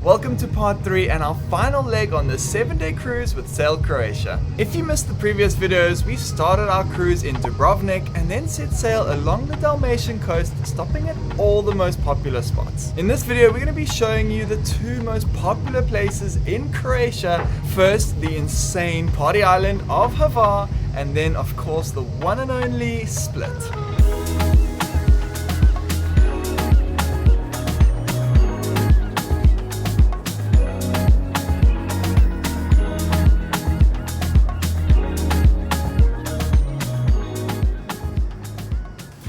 Welcome to part 3 and our final leg on this 7-day cruise with Sail Croatia. If you missed the previous videos, we started our cruise in Dubrovnik and then set sail along the Dalmatian coast, stopping at all the most popular spots. In this video, we're going to be showing you the 2 most popular places in Croatia. First, the insane party island of Hvar, and then of course the one and only Split.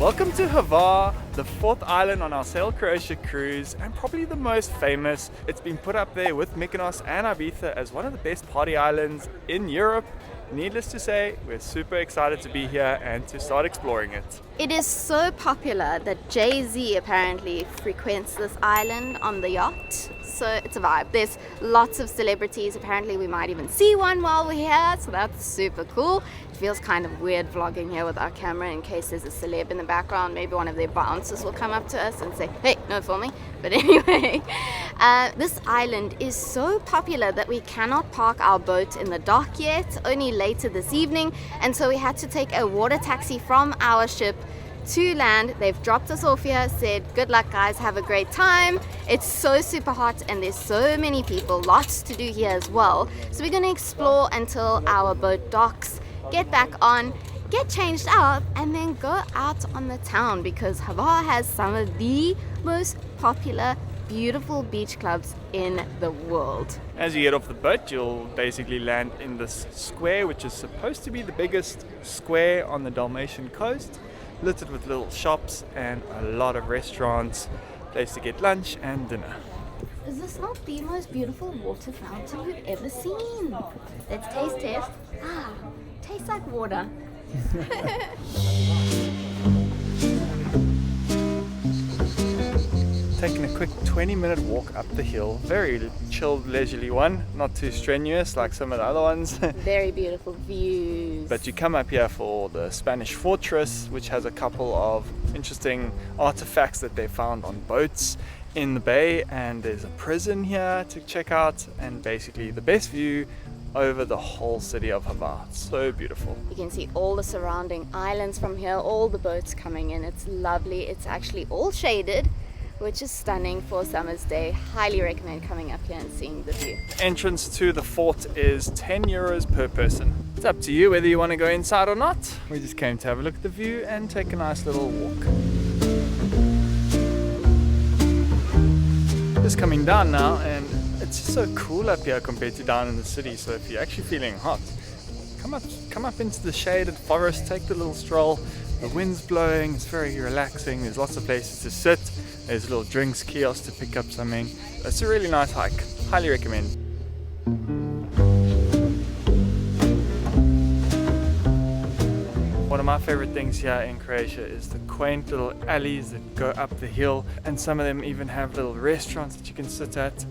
Welcome to Hvar, the 4th island on our Sail Croatia cruise, and probably the most famous. It's been put up there with Mykonos and Ibiza as one of the best party islands in Europe. Needless to say, we're super excited to be here and to start exploring it. It is so popular that Jay-Z apparently frequents this island on the yacht, so it's a vibe. There's lots of celebrities. Apparently we might even see one while we're here, so that's super cool. It feels kind of weird vlogging here with our camera in case there's a celeb in the background. Maybe one of their bouncers will come up to us and say, hey, no filming. But anyway, this island is so popular that we cannot park our boat in the dock yet, only later this evening, and so we had to take a water taxi from our ship to land. They've dropped us off here, said good luck guys, have a great time. It's so super hot and there's so many people, lots to do here as well. So we're going to explore until our boat docks, get back on, get changed out, and then go out on the town because Hvar has some of the most popular beautiful beach clubs in the world. As you get off the boat, you'll basically land in this square, which is supposed to be the biggest square on the Dalmatian coast, littered with little shops and a lot of restaurants, place to get lunch and dinner. Is this not the most beautiful water fountain we've ever seen? Let's taste test. Tastes like water. Taking a quick 20-minute walk up the hill, very chilled, leisurely one, not too strenuous like some of the other ones. Very beautiful views. But you come up here for the Spanish fortress, which has a couple of interesting artifacts that they found on boats in the bay, and there's a prison here to check out, and basically the best view over the whole city of Hvar. So beautiful. You can see all the surrounding islands from here, all the boats coming in. It's lovely. It's actually all shaded, which is stunning for a summer's day. Highly recommend coming up here and seeing the view. Entrance to the fort is 10 euros per person. It's up to you whether you want to go inside or not. We just came to have a look at the view and take a nice little walk. Just coming down now, and it's just so cool up here compared to down in the city. So if you're actually feeling hot, come up into the shaded forest, take the little stroll. The wind's blowing, it's very relaxing. There's lots of places to sit. There's a little drinks kiosk to pick up something. It's a really nice hike. Highly recommend. One of my favorite things here in Croatia is the quaint little alleys that go up the hill, and some of them even have little restaurants that you can sit at.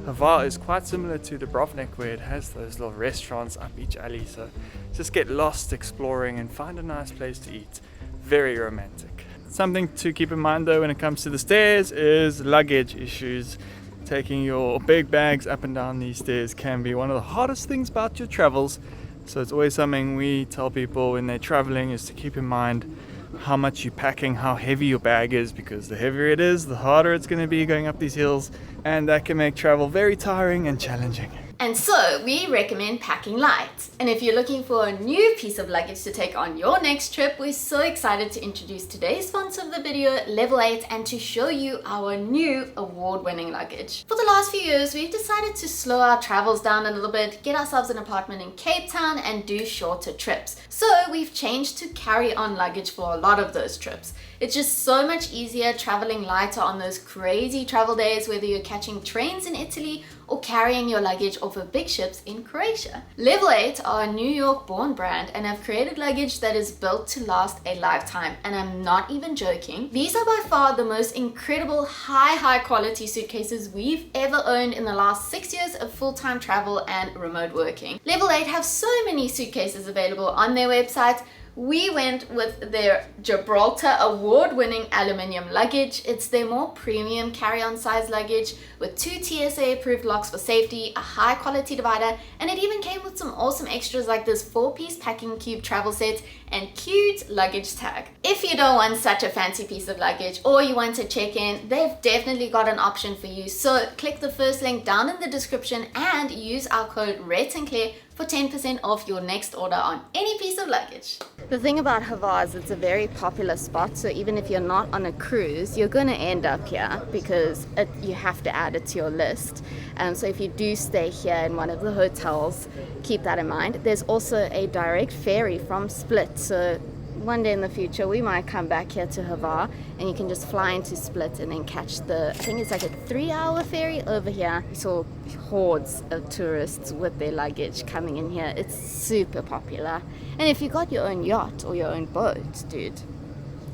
Hvar is quite similar to Dubrovnik, where it has those little restaurants up each alley, so just get lost exploring and find a nice place to eat. Very romantic. Something to keep in mind though when it comes to the stairs is luggage issues. Taking your big bags up and down these stairs can be one of the hardest things about your travels, so it's always something we tell people when they're traveling is to keep in mind how much you're packing, how heavy your bag is, because the heavier it is, the harder it's going to be going up these hills, and that can make travel very tiring and challenging. And so we recommend packing light. And if you're looking for a new piece of luggage to take on your next trip, we're so excited to introduce today's sponsor of the video, Level 8, and to show you our new award-winning luggage. For the last few years, we've decided to slow our travels down a little bit, get ourselves an apartment in Cape Town and do shorter trips. So we've changed to carry-on luggage for a lot of those trips. It's just so much easier traveling lighter on those crazy travel days, whether you're catching trains in Italy or carrying your luggage off of big ships in Croatia. Level 8 are a New York born brand and have created luggage that is built to last a lifetime, and I'm not even joking. These are by far the most incredible high quality suitcases we've ever owned in the last 6 years of full-time travel and remote working. Level 8 have so many suitcases available on their website, We went with their Gibraltar award-winning aluminium luggage. It's their more premium carry-on size luggage with 2 TSA approved locks for safety, a high quality divider, and it even came with some awesome extras like this 4-piece packing cube travel set and cute luggage tag. If you don't want such a fancy piece of luggage or you want to check in, they've definitely got an option for you. So click the first link down in the description and use our code Rhett and Claire for 10% off your next order on any piece of luggage. The thing about Hvar is it's a very popular spot, so even if you're not on a cruise, you're going to end up here because you have to add it to your list. So if you do stay here in one of the hotels, keep that in mind. There's also a direct ferry from Split, so one day in the future we might come back here to Hvar and you can just fly into Split and then catch I think it's like a 3-hour ferry over here. We saw hordes of tourists with their luggage coming in here. It's super popular. And if you got your own yacht or your own boat, dude,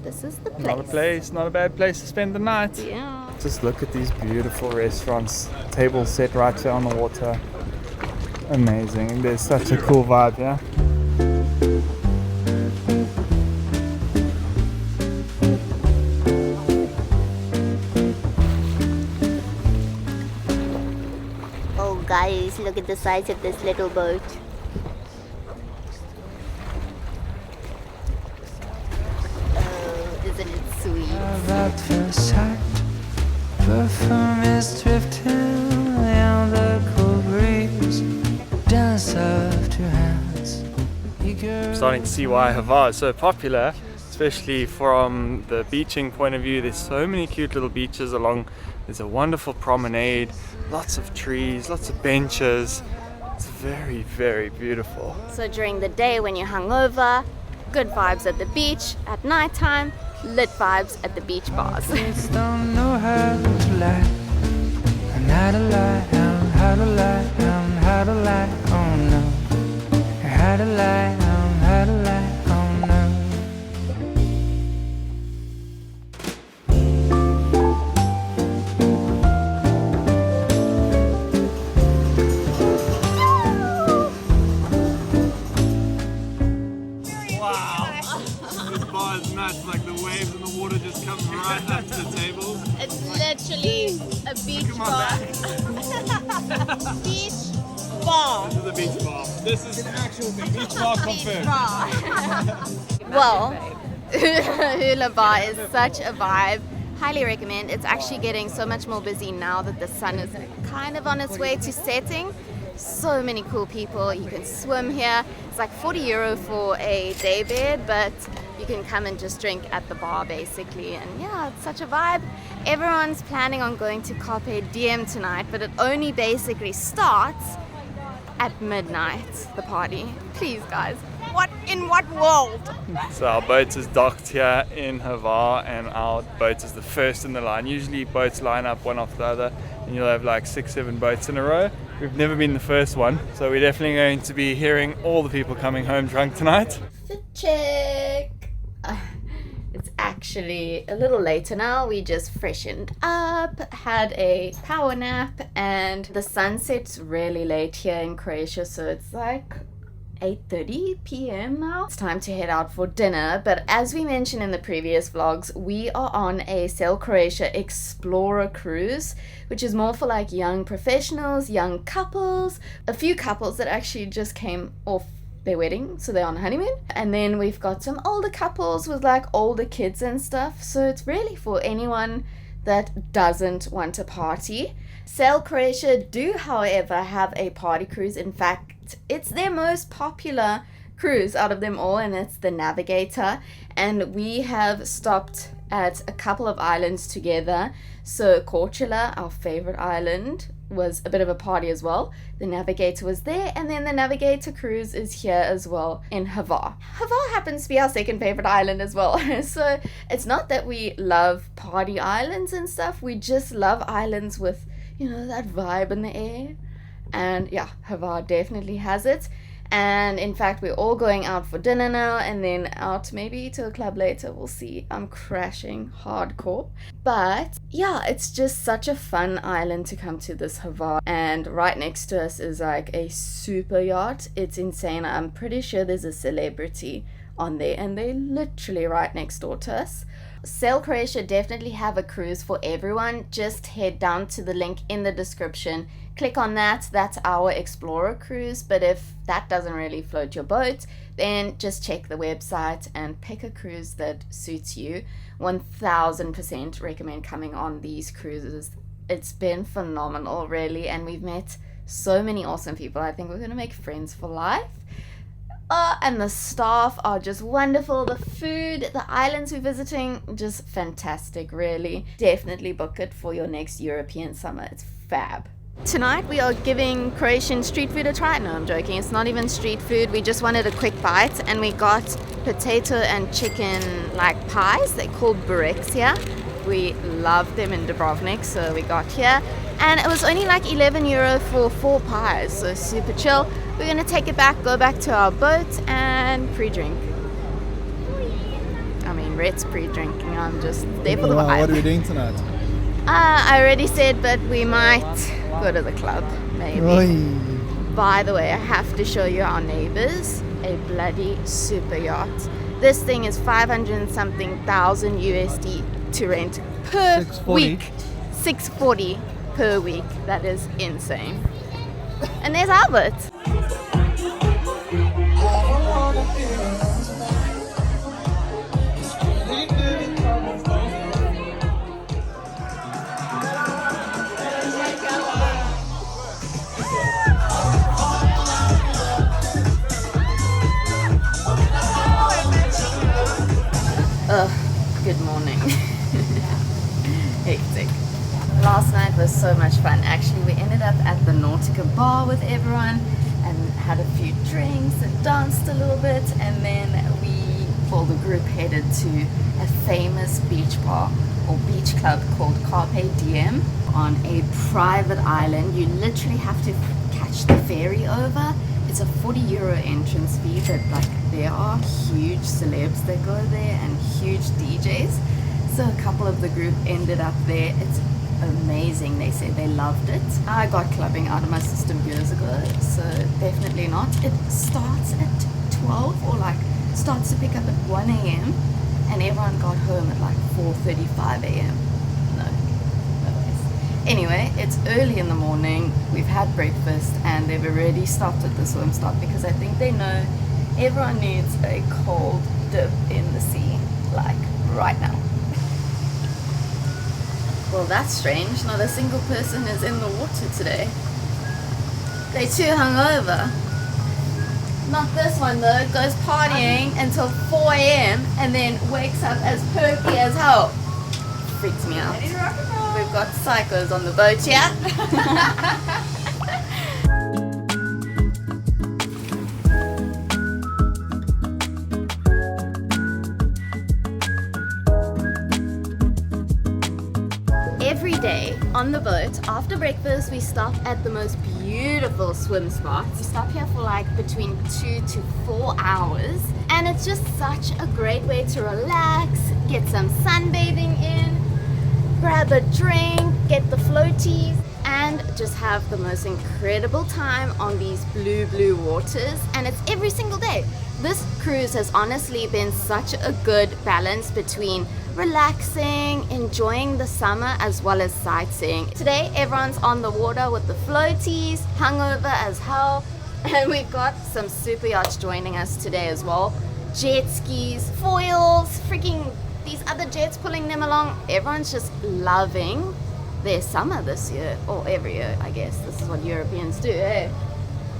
this is the place. Not a bad place to spend the night. Yeah. Just look at these beautiful restaurants, tables set right here on the water. Amazing. There's such a cool vibe here. Guys, look at the size of this little boat. Oh, isn't it sweet? At first sight, perfume is drifting down the cool breeze. Dance of two hands. I'm starting to see why Hvar is so popular, especially from the beaching point of view. There's so many cute little beaches along. There's a wonderful promenade, lots of trees, lots of benches. It's very, very beautiful. So during the day when you're hungover, good vibes at the beach. At nighttime, lit vibes at the beach bars. Kids don't know how to lie, and how to lie, how to lie, how to lie, oh no. How to lie, how to lie, oh no. Like the waves and the water just come right up to the tables. It's literally a beach bar. Beach bar. This is a beach bar. This is an actual beach bar confirmed. Well, Hula Bar is such a vibe. Highly recommend. It's actually getting so much more busy now that the sun is kind of on its way to setting. So many cool people. You can swim here. It's like €40 for a day bed, but you can come and just drink at the bar basically. And yeah, it's such a vibe. Everyone's planning on going to Carpe Diem tonight, but it only basically starts at midnight, the party. Please guys, in what world? So our boat is docked here in Hvar and our boat is the first in the line. Usually boats line up one after the other and you'll have like 6-7 boats in a row. We've never been the first one, so we're definitely going to be hearing all the people coming home drunk tonight. Fit check. It's actually a little later now. We just freshened up, had a power nap, and the sun sets really late here in Croatia, so it's like 8:30 p.m. now. It's time to head out for dinner, but as we mentioned in the previous vlogs, we are on a Sail Croatia Explorer cruise, which is more for like young professionals, young couples, a few couples that actually just came off their wedding, so they're on honeymoon, and then we've got some older couples with like older kids and stuff, so it's really for anyone that doesn't want to party. Sail Croatia do however have a party cruise. In fact, it's their most popular cruise out of them all, and it's the Navigator, and we have stopped at a couple of islands together. So Korčula, our favorite island, was a bit of a party as well. The Navigator was there, and then the Navigator cruise is here as well in Hvar. Hvar happens to be our second favorite island as well. So it's not that we love party islands and stuff, we just love islands with, you know, that vibe in the air. And yeah, Hvar definitely has it. And in fact, we're all going out for dinner now, and then out maybe to a club later. We'll see. I'm crashing hardcore. But yeah, it's just such a fun island to come to, this Hvar. And right next to us is like a super yacht. It's insane. I'm pretty sure there's a celebrity on there, and they're literally right next door to us. Sail Croatia definitely have a cruise for everyone. Just head down to the link in the description, click on that. That's our Explorer cruise. But if that doesn't really float your boat, then just check the website and pick a cruise that suits you. 1000% recommend coming on these cruises. It's been phenomenal, really, and we've met so many awesome people. I think we're going to make friends for life. And the staff are just wonderful. The food, the islands we're visiting, just fantastic, really. Definitely book it for your next European summer. It's fab. Tonight we are giving Croatian street food a try. No, I'm joking. It's not even street food. We just wanted a quick bite, and we got potato and chicken like pies. They're called bureks here. We love them in Dubrovnik, so we got here. And it was only like €11 for 4 pies, so super chill. We're gonna take it back, go back to our boat and pre-drink. I mean, Rhett's pre-drinking. I'm just there for the vibe. What are we doing tonight? I already said, but we might go to the club, maybe. Oi. By the way, I have to show you our neighbors. A bloody super yacht. This thing is 500 and something thousand USD to rent per 640. week. 640 per week. That is insane. And there's Albert. Good morning. Hectic. Last night was so much fun. Actually, we ended up at the Nautica bar with everyone and had a few drinks and danced a little bit, and then all the group headed to a famous beach bar or beach club called Carpe Diem on a private island. You literally have to catch the ferry over. It's a €40 entrance fee, but like there are huge celebs that go there and huge DJs. So a couple of the group ended up there. It's amazing. They said they loved it. I got clubbing out of my system years ago, so definitely not. It starts at 12 or like starts to pick up at 1 a.m. and everyone got home at like 4:35 a.m. No ways. Anyway, it's early in the morning. We've had breakfast and they've already stopped at the swim stop because I think they know everyone needs a cold dip in the sea, like right now. Well, that's strange. Not a single person is in the water today. They're too hungover. Not this one though. Goes partying until 4 a.m. and then wakes up as perky as hell. Freaks me out. We've got psychos on the boat, yeah? Every day on the boat, after breakfast, we stop at the most beautiful swim spots. We stop here for like between 2 to 4 hours, and it's just such a great way to relax, get some sunbathing in, grab a drink, get the floaties, and just have the most incredible time on these blue waters. And it's every single day. This cruise has honestly been such a good balance between relaxing, enjoying the summer, as well as sightseeing. Today everyone's on the water with the floaties, hungover as hell, and we've got some super yachts joining us today as well. Jet skis, foils, freaking these other jets pulling them along. Everyone's just loving their summer this year, or every year, I guess. This is what Europeans do, eh?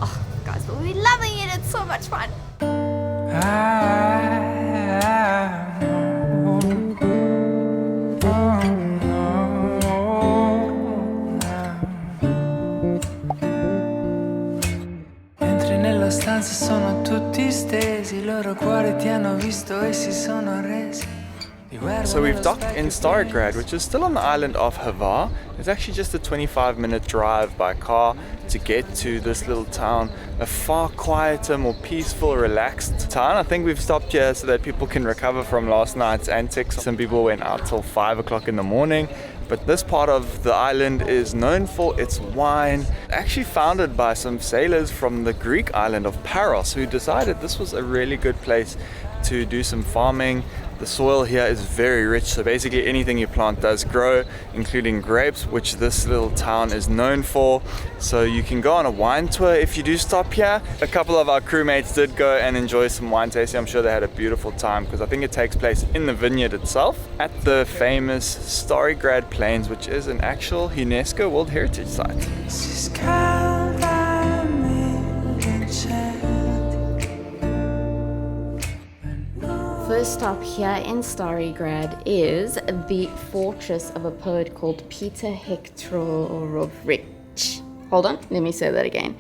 Oh, guys, but we're loving it. It's so much fun. Entri nella stanza sono tutti stesi, i loro cuori ti hanno visto e si sono arresi. So we've docked in Starograd, which is still on the island of Hvar. It's actually just a 25-minute drive by car to get to this little town. A far quieter, more peaceful, relaxed town. I think we've stopped here so that people can recover from last night's antics. Some people went out till 5 o'clock in the morning. But this part of the island is known for its wine, actually founded by some sailors from the Greek island of Paros, who decided this was a really good place to do some farming. The soil here is very rich, so basically anything you plant does grow, including grapes, which this little town is known for. So you can go on a wine tour if you do stop here. A couple of our crewmates did go and enjoy some wine tasting. I'm sure they had a beautiful time because I think it takes place in the vineyard itself at the famous Starigrad Plains, which is an actual UNESCO World Heritage Site. First stop here in Starigrad is the fortress of a poet called Peter Hektorovich. Hold on, let me say that again.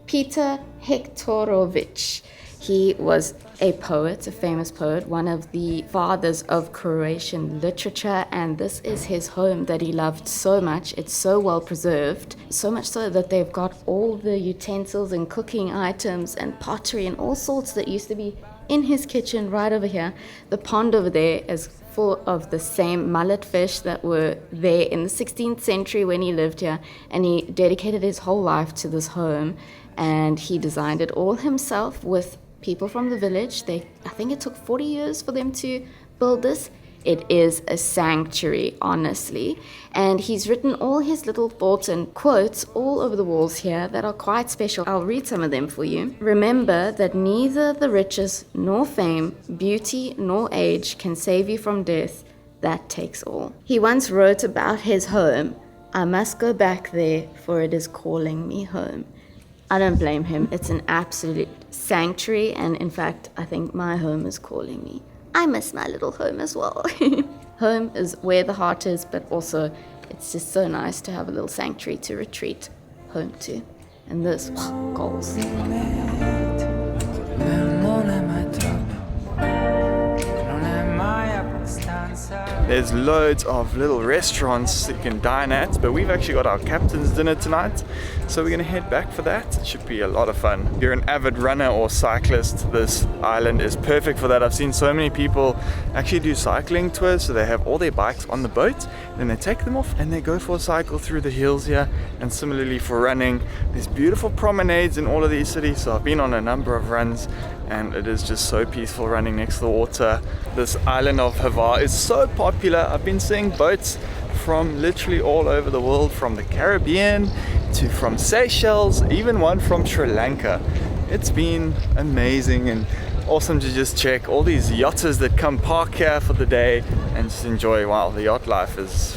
Peter Hektorovich. He was a poet, a famous poet, one of the fathers of Croatian literature, and this is his home that he loved so much. It's so well preserved, so much so that they've got all the utensils and cooking items and pottery and all sorts that used to be in his kitchen right over here. The pond over there is full of the same mullet fish that were there in the 16th century when he lived here, and he dedicated his whole life to this home, and he designed it all himself with people from the village. I think it took 40 years for them to build this. It is a sanctuary, honestly. And he's written all his little thoughts and quotes all over the walls here that are quite special. I'll read some of them for you. Remember that neither the riches nor fame, beauty nor age can save you from death. That takes all. He once wrote about his home, I must go back there, for it is calling me home. I don't blame him. It's an absolute sanctuary, and in fact, I think my home is calling me. I miss my little home as well. Home is where the heart is, but also it's just so nice to have a little sanctuary to retreat home to. And this, goals. There's loads of little restaurants that you can dine at, but we've actually got our captain's dinner tonight, so we're going to head back for that. It should be a lot of fun. If you're an avid runner or cyclist, this island is perfect for that. I've seen so many people actually do cycling tours, so they have all their bikes on the boat, then they take them off and they go for a cycle through the hills here. And similarly for running, there's beautiful promenades in all of these cities, so I've been on a number of runs and it is just so peaceful running next to the water. This island of Hvar is so popular. I've been seeing boats from literally all over the world, from the Caribbean to from Seychelles, even one from Sri Lanka. It's been amazing and awesome to just check all these yachters that come park here for the day and just enjoy. Wow, the yacht life is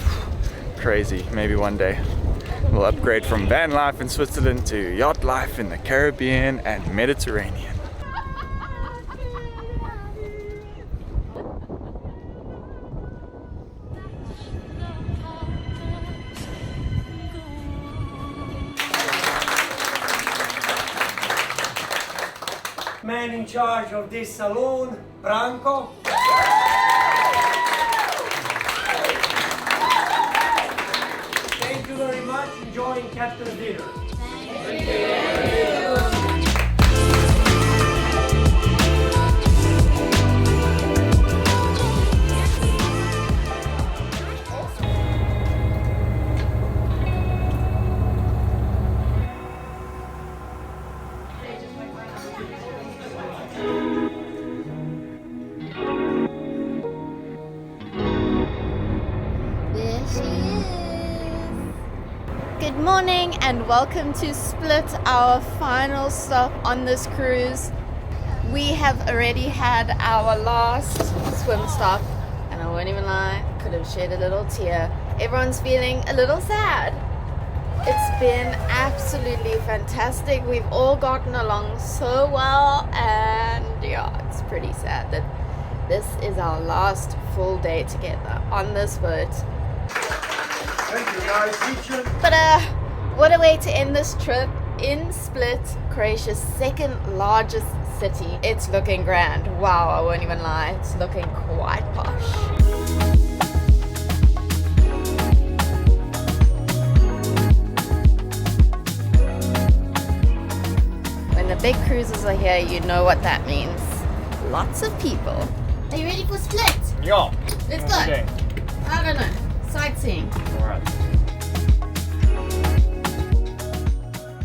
crazy. Maybe one day we'll upgrade from van life in Switzerland to yacht life in the Caribbean and Mediterranean. Man in charge of this saloon, Branko. Thank you very much. Enjoying Captain's dinner. Thank you. Good morning and welcome to Split, our final stop on this cruise. We have already had our last swim stop, and I won't even lie, could have shed a little tear. Everyone's feeling a little sad. It's been absolutely fantastic. We've all gotten along so well, and yeah, it's pretty sad that this is our last full day together on this boat. Thank you guys. But what a way to end this trip in Split, Croatia's second largest city. It's looking grand. Wow, I won't even lie. It's looking quite posh. When the big cruises are here, you know what that means. Lots of people. Are you ready for Split? Yeah. Let's go. Okay. I don't know. Sightseeing. Alright.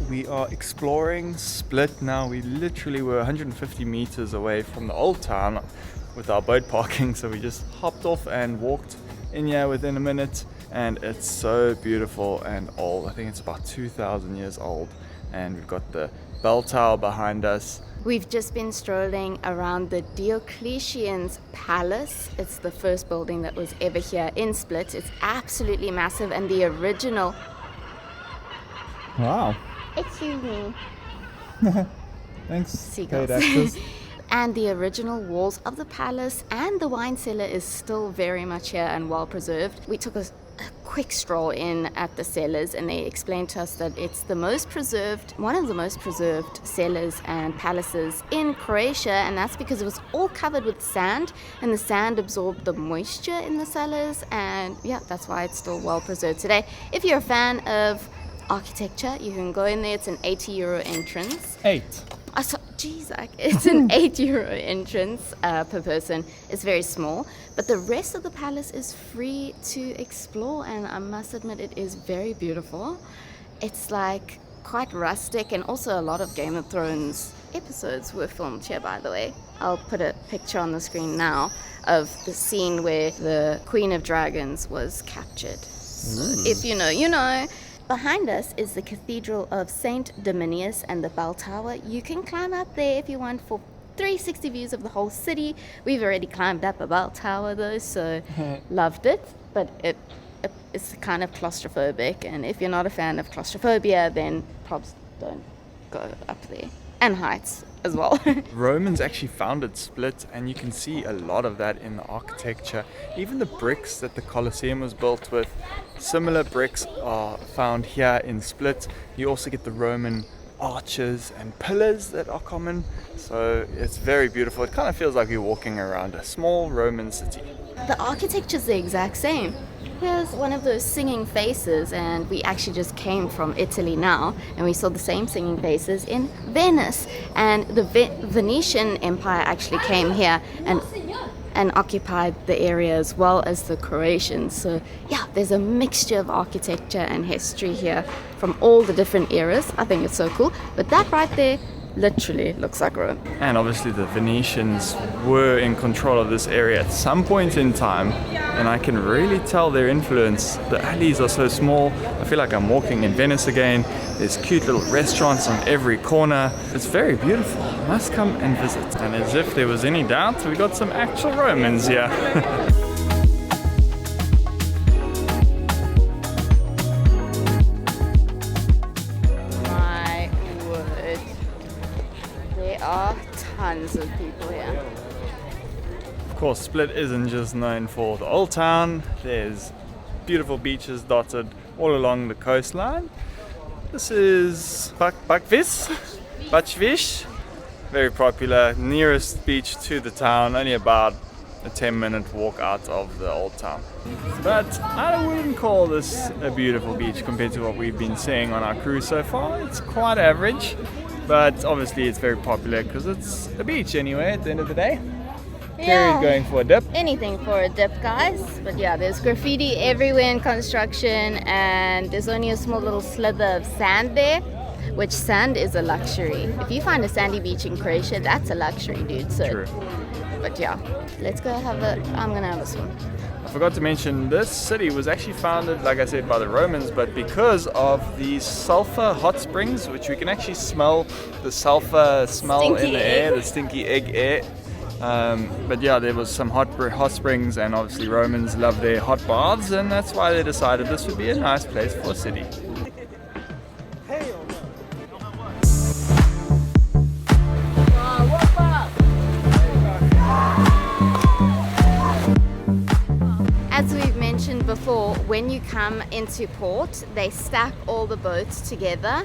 We we are exploring Split now. We literally were 150 meters away from the old town with our boat parking, so we just hopped off and walked in here within a minute, and it's so beautiful and old. I think it's about 2,000 years old, and we've got the bell tower behind us. We've just been strolling around the Diocletian's palace. It's the first building that was ever here in Split. It's absolutely massive, and the original... Wow. Excuse me. Thanks. Seagulls. And the original walls of the palace and the wine cellar is still very much here and well preserved. We took a quick stroll in at the cellars, and they explained to us that it's the most preserved, one of the most preserved cellars and palaces in Croatia, and that's because it was all covered with sand, and the sand absorbed the moisture in the cellars, and yeah, that's why it's still well preserved today. If you're a fan of architecture, you can go in there. It's an €80 entrance. It's an €8 entrance per person. It's very small, but the rest of the palace is free to explore, and I must admit it is very beautiful. It's like quite rustic, and also a lot of Game of Thrones episodes were filmed here, by the way. I'll put a picture on the screen now of the scene where the Queen of Dragons was captured. So if you know, you know. Behind us is the Cathedral of Saint Dominius and the bell tower. You can climb up there if you want for 360 views of the whole city. We've already climbed up a bell tower though, so loved it, but it's kind of claustrophobic, and if you're not a fan of claustrophobia, then probably don't go up there. And heights as well. Romans actually founded Split, and you can see a lot of that in the architecture. Even the bricks that the Colosseum was built with, similar bricks are found here in Split. You also get the Roman arches and pillars that are common, so it's very beautiful. It kind of feels like you're walking around a small Roman city. The architecture's the exact same. Here's one of those singing faces, and we actually just came from Italy now, and we saw the same singing faces in Venice. And the Venetian Empire actually came here and occupied the area, as well as the Croatians. So yeah, there's a mixture of architecture and history here from all the different eras. I think it's so cool. But that right there literally looks like Rome. And obviously the Venetians were in control of this area at some point in time, and I can really tell their influence. The alleys are so small. I feel like I'm walking in Venice again. There's cute little restaurants on every corner. It's very beautiful. Must come and visit. And as if there was any doubt, we got some actual Romans here. Tons of people here. Of course, Split isn't just known for the old town. There's beautiful beaches dotted all along the coastline. This is Bachvish, very popular, nearest beach to the town, only about a 10-minute walk out of the old town. But I wouldn't call this a beautiful beach compared to what we've been seeing on our cruise so far. It's quite average. But obviously it's very popular because it's a beach anyway at the end of the day. Carrie's going for a dip. Anything for a dip, guys. But yeah, there's graffiti everywhere in construction, and there's only a small little slither of sand there, which sand is a luxury. If you find a sandy beach in Croatia, that's a luxury, dude. So, true. But yeah, let's go I'm gonna have a swim. I forgot to mention, this city was actually founded, like I said, by the Romans, but because of the sulfur hot springs, which we can actually smell the sulfur smell Stinky in the air, the stinky egg air. But yeah, there was some hot springs, and obviously Romans love their hot baths, and that's why they decided this would be a nice place for a city. As we've mentioned before, when you come into port, they stack all the boats together,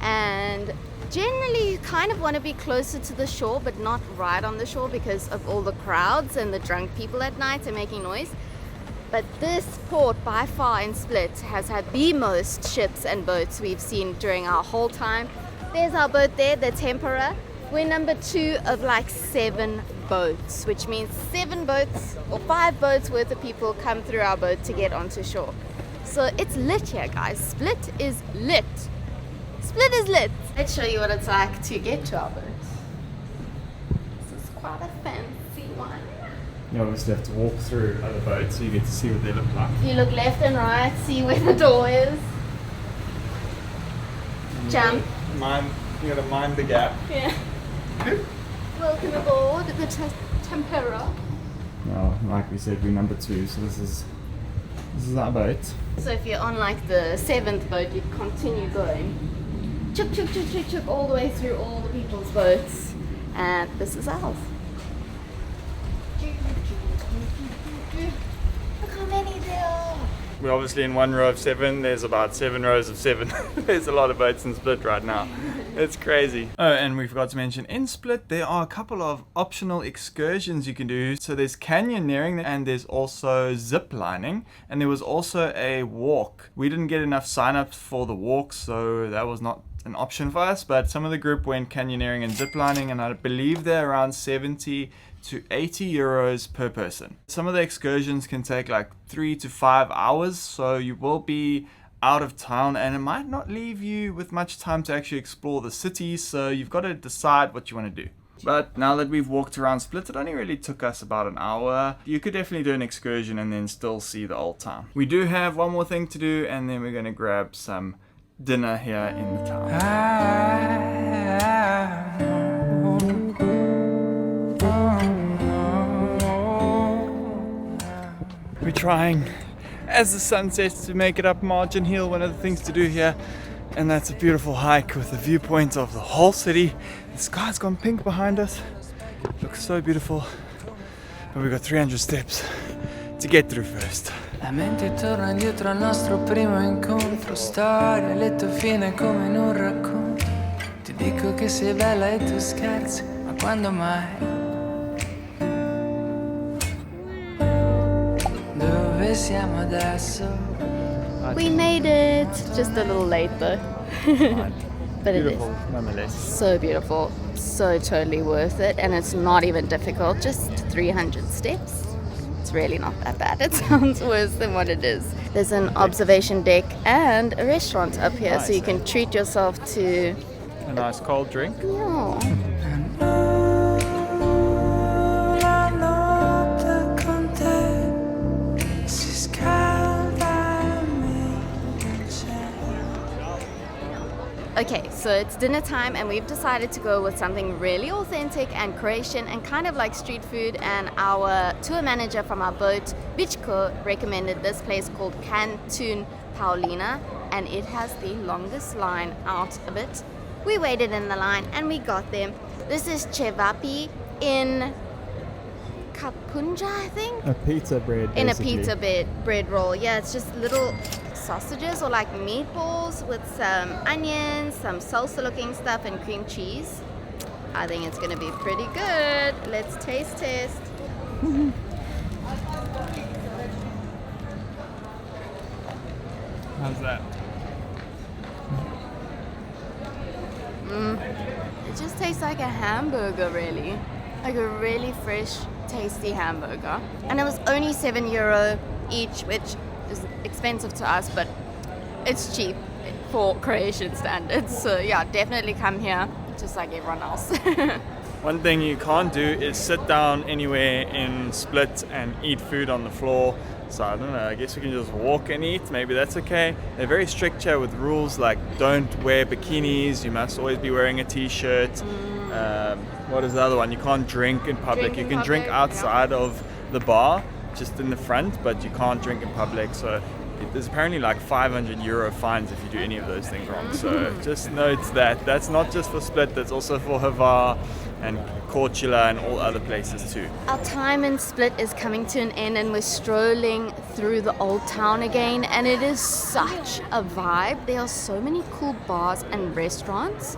and generally you kind of want to be closer to the shore, but not right on the shore because of all the crowds and the drunk people at night and making noise. But this port by far in Split has had the most ships and boats we've seen during our whole time. There's our boat there, the Tempera. We're number 2 of like 7 boats, which means 7 boats or 5 boats worth of people come through our boat to get onto shore. So it's lit here, guys. Split is lit. Split is lit. Let's show you what it's like to get to our boat. This is quite a fancy one. You obviously have to walk through other boats so you get to see what they look like. You look left and right, see where the door is. Jump. You gotta mind the gap. Yeah. Welcome aboard the Tempera. Well, like we said, we're number 2, so this is our boat. So if you're on like the 7th boat, you continue going. Chuk chuk chuk chuk chuk all the way through all the people's boats. And this is ours. Look how many there are. We're obviously in one row of 7. There's about 7 rows of 7. There's a lot of boats in Split right now. It's crazy. Oh, and we forgot to mention, in Split there are a couple of optional excursions you can do. So there's canyoneering and there's also zip lining, and there was also a walk. We didn't get enough sign-ups for the walk, so that was not an option for us, but some of the group went canyoneering and zip lining, and I believe they're around 70 to 80 euros per person. Some of the excursions can take like 3 to 5 hours, so you will be out of town and it might not leave you with much time to actually explore the city, so you've got to decide what you want to do. But now that we've walked around Split, it only really took us about an hour. You could definitely do an excursion and then still see the old town. We do have one more thing to do, and then we're going to grab some dinner here in the town. We're trying, as the sun sets, to make it up Margin Hill, one of the things to do here. And that's a beautiful hike with a viewpoint of the whole city. The sky's gone pink behind us. Looks so beautiful. But we've got 300 steps to get through first. La mente torna indietro al nostro primo incontro, storia, lieto fine come in un racconto. Ti dico che sei bella e tu scherzi, ma quando mai? Dove siamo adesso? We made it. Just a little late though. But it is nonetheless. so beautiful. So totally worth it. And it's not even difficult. Just 300 steps. It's really not that bad. It sounds worse than what it is. There's an observation deck and a restaurant up here, so you can treat yourself to a nice cold drink. Yeah. Okay, so it's dinner time and we've decided to go with something really authentic and Croatian and kind of like street food, and our tour manager from our boat, Vichko, recommended this place called Canton Paulina, and it has the longest line out of it. We waited in the line and we got them. This is cevapi in kapunja, I think? A pizza bread, in basically. A pizza bread roll. Yeah, it's just little sausages or like meatballs with some onions, some salsa looking stuff, and cream cheese. I think it's gonna be pretty good. Let's taste test. How's that? It just tastes like a hamburger, really. Like a really fresh, tasty hamburger. And it was only €7 each, which is expensive to us, but it's cheap for Croatian standards. So yeah, definitely come here, just like everyone else. One thing you can't do is sit down anywhere in Split and eat food on the floor. So I don't know, I guess we can just walk and eat. Maybe that's okay. They're very strict here with rules like don't wear bikinis, you must always be wearing a t-shirt. What is the other one? You can't drink in public. You can drink outside of the bar, just in the front, but you can't drink in public. So there's apparently like €500 fines if you do any of those things wrong. So just note that that's not just for Split, that's also for Hvar and Croatia and all other places too. Our time in Split is coming to an end and we're strolling through the old town again, and it is such a vibe. There are so many cool bars and restaurants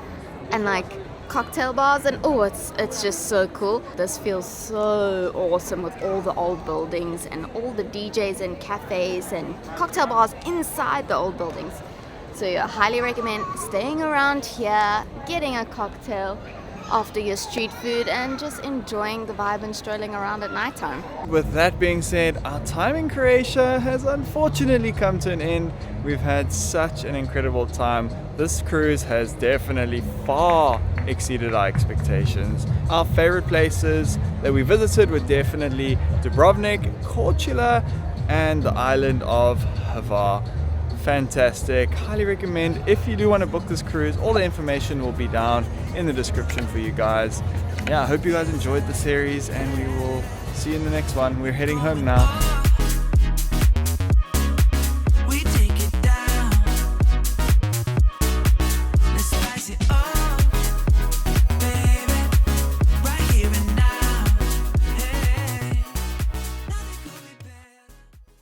and like cocktail bars, and it's just so cool. This feels so awesome with all the old buildings and all the DJs and cafes and cocktail bars inside the old buildings. So yeah, I highly recommend staying around here, getting a cocktail after your street food and just enjoying the vibe and strolling around at nighttime. With that being said, our time in Croatia has unfortunately come to an end. We've had such an incredible time. This cruise has definitely far exceeded our expectations. Our favorite places that we visited were definitely Dubrovnik, Korčula, and the island of Hvar. Fantastic. Highly recommend. If you do want to book this cruise, all the information will be down in the description for you guys. Yeah, I hope you guys enjoyed the series, and we will see you in the next one. We're heading home now.